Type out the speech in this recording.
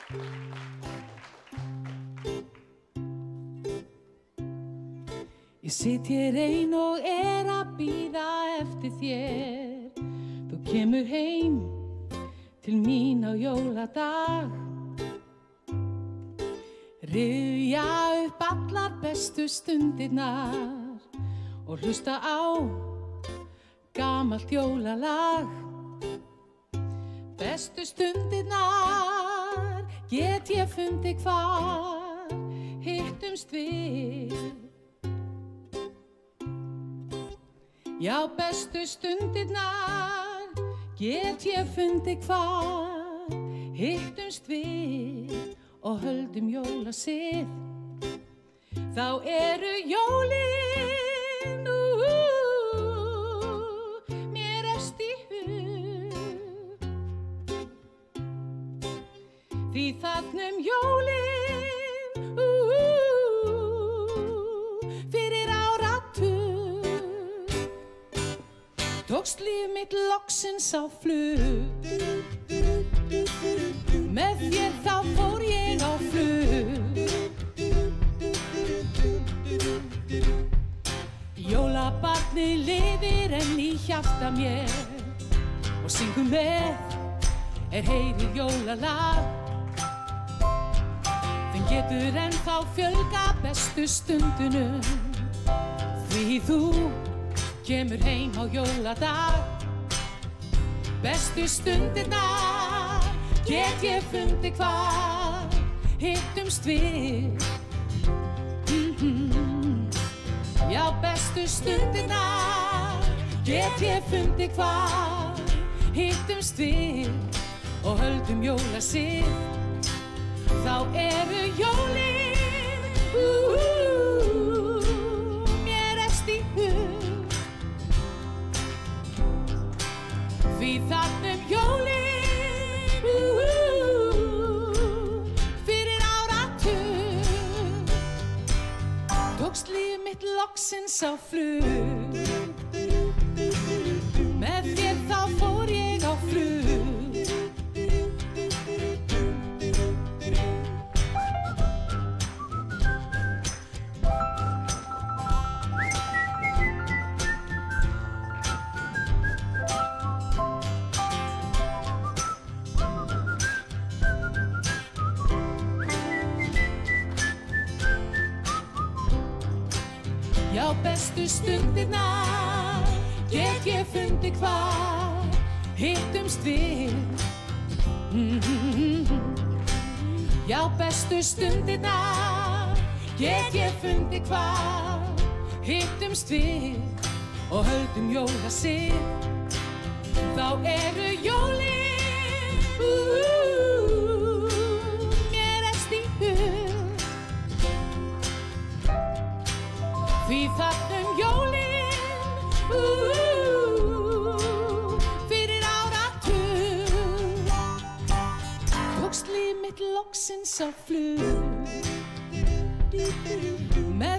Ég sit hér ein og að bíða eftir þér. Þú kemur heim til mín á jóladag. Rifja upp allar bestu stundirnar og hlusta á gamalt jólalag. Bestu stundirnar get ég fundið hvar hittumst við. Já, bestu stundirnar get ég fundið hvar hittumst við og höldum jólasið. Þá eru jólin mér efst í hug. Því þarna jólin fyrir áratug tókst líf mitt loksins á flug. Með þér þá fór ég á flug. Jólabarnið lifir enn í hjarta mér og syngur með heyrir jólalag. Þeim getur ennþá fjölga bestu stundunum því þú kemur heim á jóladag. Bestu stundirnar get ég fundið hvar hittumst við. Já, bestu stundirnar get ég fundið hvar hittumst við og höldum jólasið. Þá eru jólin mér efst í hug. Því þarna jólin fyrir áratug tókst líf mitt loksins á flug. Með þér þá fór ég á flug. Já, bestu stundirnar get ég fundið hvar hittumst við. Já, bestu stundirnar get ég fundið hvar hittumst við og höldum jólasið. Þá eru jólin mér efst í hug. Því þarna jólin fyrir áratug tókst líf mitt loksins á flug. Með